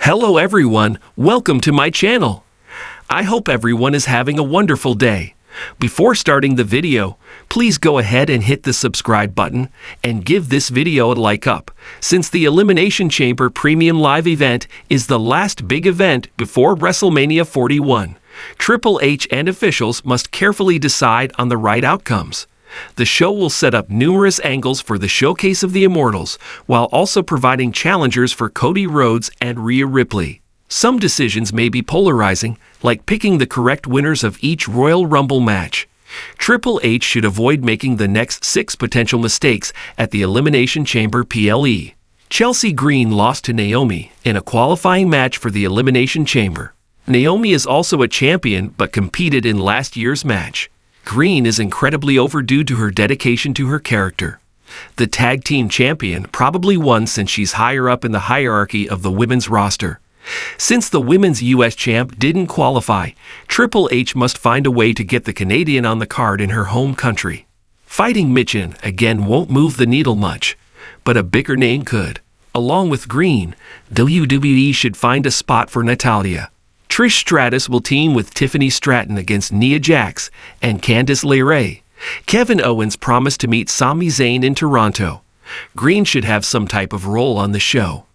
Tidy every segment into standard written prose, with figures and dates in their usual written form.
Hello everyone, welcome to my channel. I hope everyone is having a wonderful day. Before starting the video, please go ahead and hit the subscribe button and give this video a like up, since the Elimination Chamber Premium Live event is the last big event before WrestleMania 41. Triple H and officials must carefully decide on the right outcomes. The show will set up numerous angles for the Showcase of the Immortals, while also providing challengers for Cody Rhodes and Rhea Ripley. Some decisions may be polarizing, like picking the correct winners of each Royal Rumble match. Triple H should avoid making the next 6 potential mistakes at the Elimination Chamber PLE. Chelsea Green lost to Naomi in a qualifying match for the Elimination Chamber. Naomi is also a champion but competed in last year's match. Green is incredibly overdue to her dedication to her character. The tag team champion probably won since she's higher up in the hierarchy of the women's roster. Since the women's US champ didn't qualify, Triple H must find a way to get the Canadian on the card in her home country. Fighting Michin again won't move the needle much, but a bigger name could. Along with Green, WWE should find a spot for Natalya. Trish Stratus will team with Tiffany Stratton against Nia Jax and Candice LeRae. Kevin Owens promised to meet Sami Zayn in Toronto. Green should have some type of role on the show.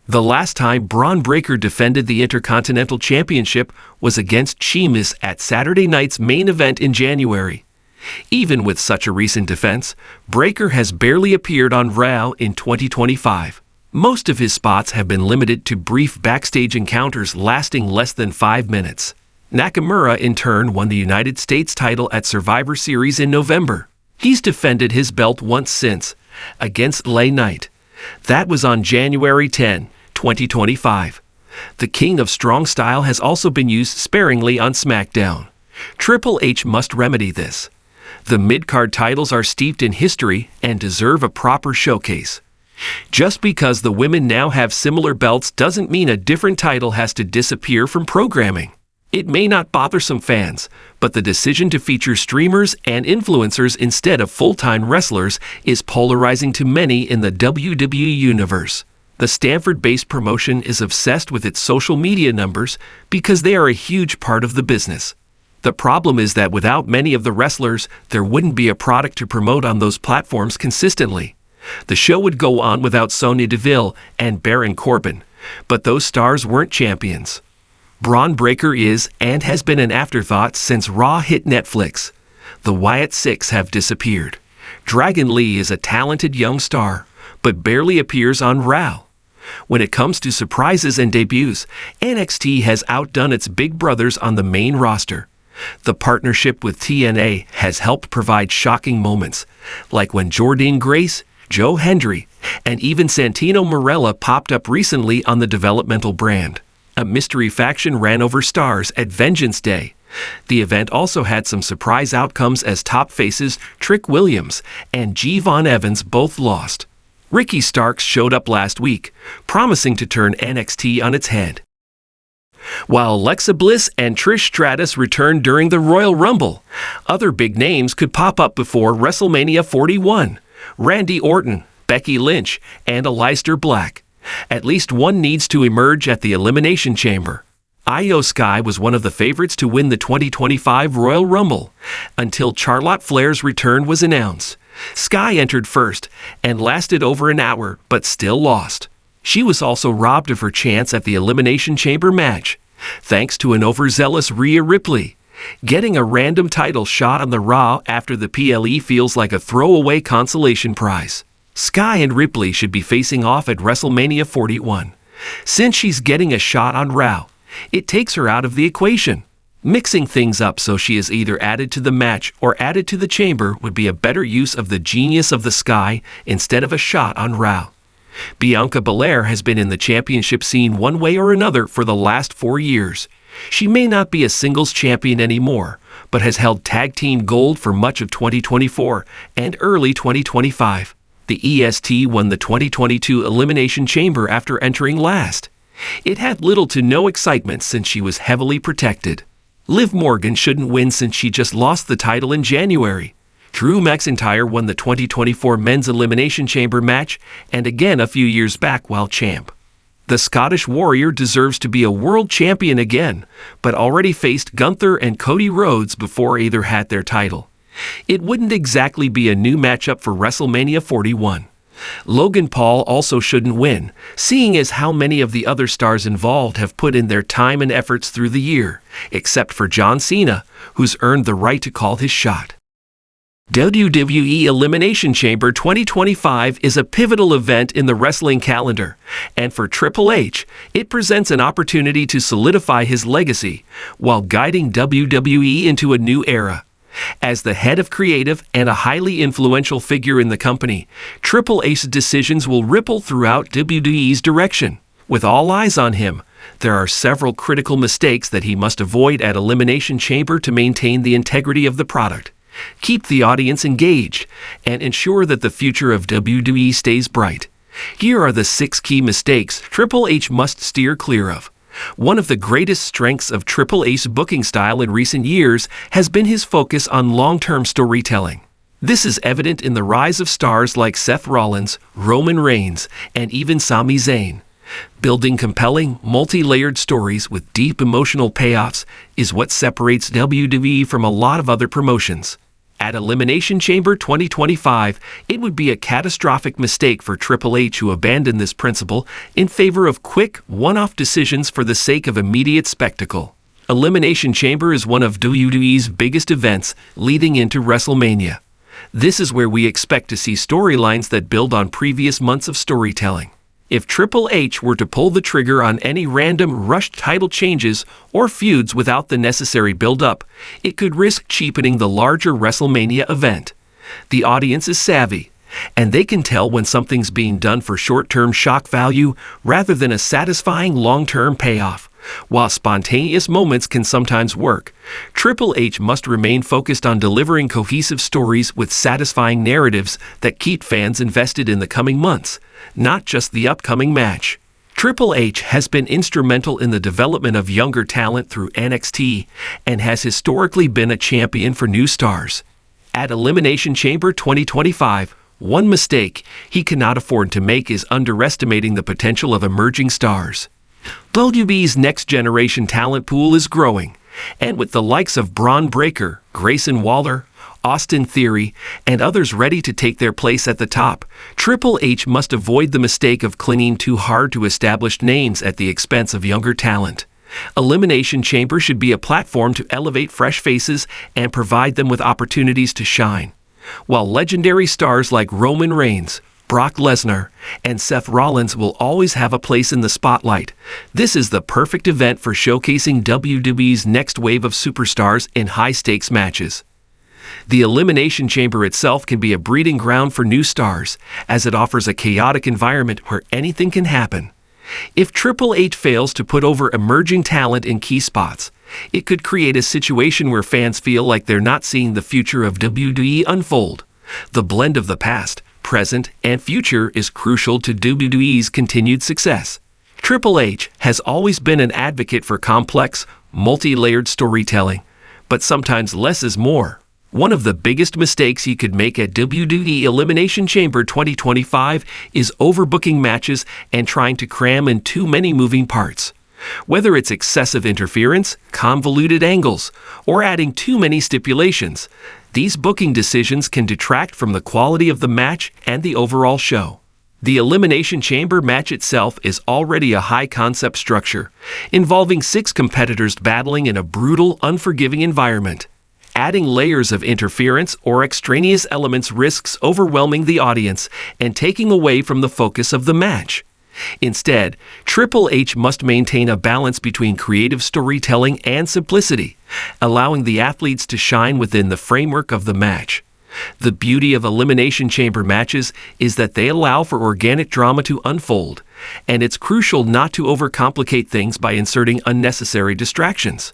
The last time Braun Breaker defended the Intercontinental Championship was against Sheamus at Saturday night's main event in January. Even with such a recent defense, Breaker has barely appeared on Raw in 2025. Most of his spots have been limited to brief backstage encounters lasting less than 5 minutes. Nakamura, in turn, won the United States title at Survivor Series in November. He's defended his belt once since, against LA Knight. That was on January 10, 2025. The King of Strong Style has also been used sparingly on SmackDown. Triple H must remedy this. The mid-card titles are steeped in history and deserve a proper showcase. Just because the women now have similar belts doesn't mean a different title has to disappear from programming. It may not bother some fans, but the decision to feature streamers and influencers instead of full-time wrestlers is polarizing to many in the WWE universe. The Stanford-based promotion is obsessed with its social media numbers because they are a huge part of the business. The problem is that without many of the wrestlers, there wouldn't be a product to promote on those platforms consistently. The show would go on without Sonya Deville and Baron Corbin, but those stars weren't champions. Braun Breaker is and has been an afterthought since Raw hit Netflix. The Wyatt Six have disappeared. Dragon Lee is a talented young star, but barely appears on Raw. When it comes to surprises and debuts, NXT has outdone its big brothers on the main roster. The partnership with TNA has helped provide shocking moments, like when Jordynne Grace, Joe Hendry, and even Santino Marella popped up recently on the developmental brand. A mystery faction ran over stars at Vengeance Day. The event also had some surprise outcomes as top faces Trick Williams and G. Von Evans both lost. Ricky Starks showed up last week, promising to turn NXT on its head. While Alexa Bliss and Trish Stratus returned during the Royal Rumble, other big names could pop up before WrestleMania 41. Randy Orton, Becky Lynch, and Aleister Black. At least one needs to emerge at the Elimination Chamber. Io Sky was one of the favorites to win the 2025 Royal Rumble, until Charlotte Flair's return was announced. Sky entered first and lasted over an hour, but still lost. She was also robbed of her chance at the Elimination Chamber match, thanks to an overzealous Rhea Ripley. Getting a random title shot on the Raw after the PLE feels like a throwaway consolation prize. Sky and Ripley should be facing off at WrestleMania 41. Since she's getting a shot on Raw, it takes her out of the equation. Mixing things up so she is either added to the match or added to the chamber would be a better use of the genius of the Sky instead of a shot on Raw. Bianca Belair has been in the championship scene one way or another for the last 4 years. She may not be a singles champion anymore, but has held tag team gold for much of 2024 and early 2025. The EST won the 2022 Elimination Chamber after entering last. It had little to no excitement since she was heavily protected. Liv Morgan shouldn't win since she just lost the title in January. Drew McIntyre won the 2024 Men's Elimination Chamber match and again a few years back while champ. The Scottish Warrior deserves to be a world champion again, but already faced Gunther and Cody Rhodes before either had their title. It wouldn't exactly be a new matchup for WrestleMania 41. Logan Paul also shouldn't win, seeing as how many of the other stars involved have put in their time and efforts through the year, except for John Cena, who's earned the right to call his shot. WWE Elimination Chamber 2025 is a pivotal event in the wrestling calendar, and for Triple H, it presents an opportunity to solidify his legacy while guiding WWE into a new era. As the head of creative and a highly influential figure in the company, Triple H's decisions will ripple throughout WWE's direction. With all eyes on him, there are several critical mistakes that he must avoid at Elimination Chamber to maintain the integrity of the product, keep the audience engaged, and ensure that the future of WWE stays bright. Here are the 6 key mistakes Triple H must steer clear of. One of the greatest strengths of Triple H's booking style in recent years has been his focus on long-term storytelling. This is evident in the rise of stars like Seth Rollins, Roman Reigns, and even Sami Zayn. Building compelling, multi-layered stories with deep emotional payoffs is what separates WWE from a lot of other promotions. At Elimination Chamber 2025, it would be a catastrophic mistake for Triple H to abandon this principle in favor of quick, one-off decisions for the sake of immediate spectacle. Elimination Chamber is one of WWE's biggest events leading into WrestleMania. This is where we expect to see storylines that build on previous months of storytelling. If Triple H were to pull the trigger on any random rushed title changes or feuds without the necessary build-up, it could risk cheapening the larger WrestleMania event. The audience is savvy, and they can tell when something's being done for short-term shock value rather than a satisfying long-term payoff. While spontaneous moments can sometimes work, Triple H must remain focused on delivering cohesive stories with satisfying narratives that keep fans invested in the coming months, not just the upcoming match. Triple H has been instrumental in the development of younger talent through NXT and has historically been a champion for new stars. At Elimination Chamber 2025, one mistake he cannot afford to make is underestimating the potential of emerging stars. WWE's next-generation talent pool is growing, and with the likes of Braun Breaker, Grayson Waller, Austin Theory, and others ready to take their place at the top, Triple H must avoid the mistake of clinging too hard to established names at the expense of younger talent. Elimination Chamber should be a platform to elevate fresh faces and provide them with opportunities to shine. While legendary stars like Roman Reigns, Brock Lesnar, and Seth Rollins will always have a place in the spotlight, this is the perfect event for showcasing WWE's next wave of superstars in high-stakes matches. The Elimination Chamber itself can be a breeding ground for new stars, as it offers a chaotic environment where anything can happen. If Triple H fails to put over emerging talent in key spots, it could create a situation where fans feel like they're not seeing the future of WWE unfold. The blend of the past, present, and future is crucial to WWE's continued success. Triple H has always been an advocate for complex, multi-layered storytelling, but sometimes less is more. One of the biggest mistakes he could make at WWE Elimination Chamber 2025 is overbooking matches and trying to cram in too many moving parts. Whether it's excessive interference, convoluted angles, or adding too many stipulations, these booking decisions can detract from the quality of the match and the overall show. The Elimination Chamber match itself is already a high-concept structure, involving 6 competitors battling in a brutal, unforgiving environment. Adding layers of interference or extraneous elements risks overwhelming the audience and taking away from the focus of the match. Instead, Triple H must maintain a balance between creative storytelling and simplicity, allowing the athletes to shine within the framework of the match. The beauty of Elimination Chamber matches is that they allow for organic drama to unfold, and it's crucial not to overcomplicate things by inserting unnecessary distractions.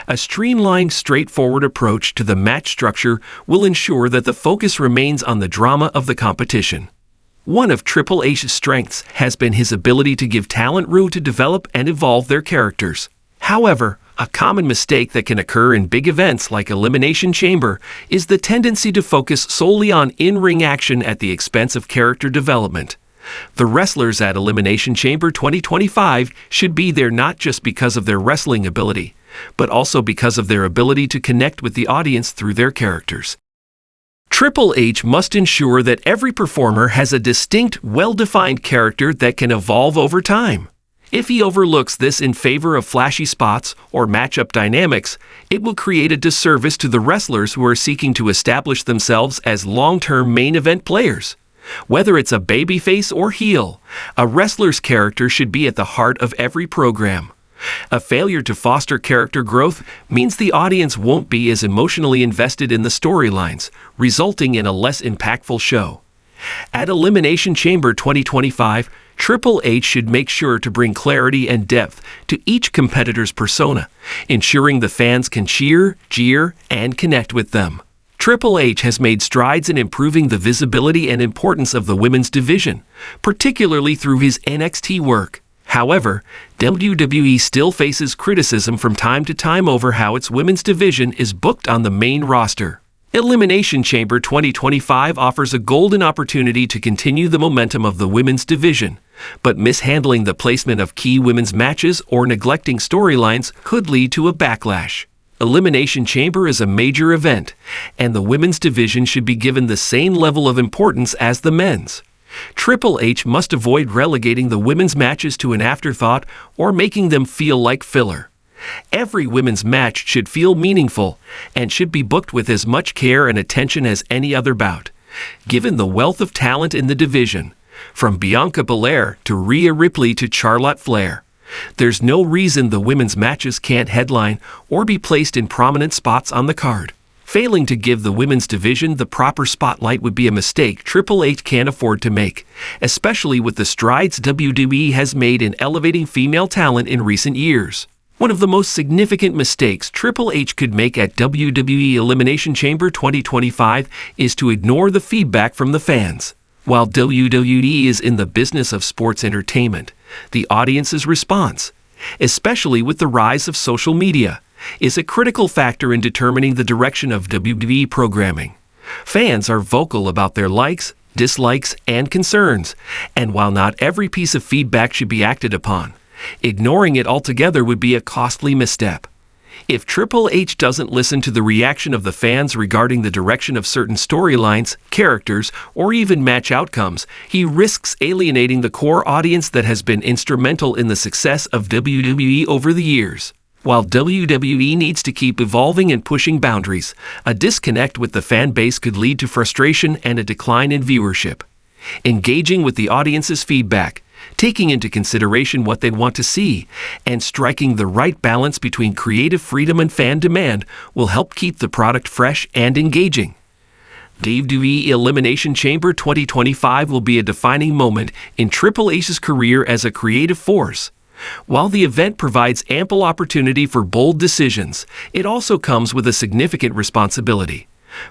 A streamlined, straightforward approach to the match structure will ensure that the focus remains on the drama of the competition. One of Triple H's strengths has been his ability to give talent room to develop and evolve their characters. However, a common mistake that can occur in big events like Elimination Chamber is the tendency to focus solely on in-ring action at the expense of character development. The wrestlers at Elimination Chamber 2025 should be there not just because of their wrestling ability, but also because of their ability to connect with the audience through their characters. Triple H must ensure that every performer has a distinct, well-defined character that can evolve over time. If he overlooks this in favor of flashy spots or matchup dynamics, it will create a disservice to the wrestlers who are seeking to establish themselves as long-term main event players. Whether it's a babyface or heel, a wrestler's character should be at the heart of every program. A failure to foster character growth means the audience won't be as emotionally invested in the storylines, resulting in a less impactful show. At Elimination Chamber 2025, Triple H should make sure to bring clarity and depth to each competitor's persona, ensuring the fans can cheer, jeer, and connect with them. Triple H has made strides in improving the visibility and importance of the women's division, particularly through his NXT work. However, WWE still faces criticism from time to time over how its women's division is booked on the main roster. Elimination Chamber 2025 offers a golden opportunity to continue the momentum of the women's division, but mishandling the placement of key women's matches or neglecting storylines could lead to a backlash. Elimination Chamber is a major event, and the women's division should be given the same level of importance as the men's. Triple H must avoid relegating the women's matches to an afterthought or making them feel like filler. Every women's match should feel meaningful and should be booked with as much care and attention as any other bout. Given the wealth of talent in the division, from Bianca Belair to Rhea Ripley to Charlotte Flair, there's no reason the women's matches can't headline or be placed in prominent spots on the card. Failing to give the women's division the proper spotlight would be a mistake Triple H can't afford to make, especially with the strides WWE has made in elevating female talent in recent years. One of the most significant mistakes Triple H could make at WWE Elimination Chamber 2025 is to ignore the feedback from the fans. While WWE is in the business of sports entertainment, the audience's response, especially with the rise of social media, is a critical factor in determining the direction of WWE programming. Fans are vocal about their likes, dislikes, and concerns, and while not every piece of feedback should be acted upon, ignoring it altogether would be a costly misstep. If Triple H doesn't listen to the reaction of the fans regarding the direction of certain storylines, characters, or even match outcomes, he risks alienating the core audience that has been instrumental in the success of WWE over the years. While WWE needs to keep evolving and pushing boundaries, a disconnect with the fan base could lead to frustration and a decline in viewership. Engaging with the audience's feedback, taking into consideration what they'd want to see, and striking the right balance between creative freedom and fan demand will help keep the product fresh and engaging. WWE Elimination Chamber 2025 will be a defining moment in Triple H's career as a creative force. While the event provides ample opportunity for bold decisions, it also comes with a significant responsibility.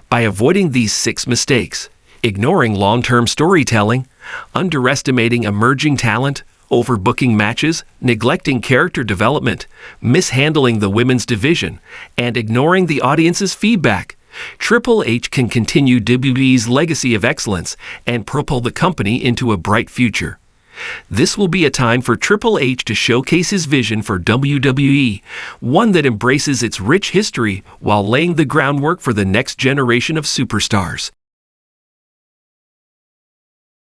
By avoiding these 6 mistakes, ignoring long-term storytelling, underestimating emerging talent, overbooking matches, neglecting character development, mishandling the women's division, and ignoring the audience's feedback, Triple H can continue WWE's legacy of excellence and propel the company into a bright future. This will be a time for Triple H to showcase his vision for WWE, one that embraces its rich history while laying the groundwork for the next generation of superstars.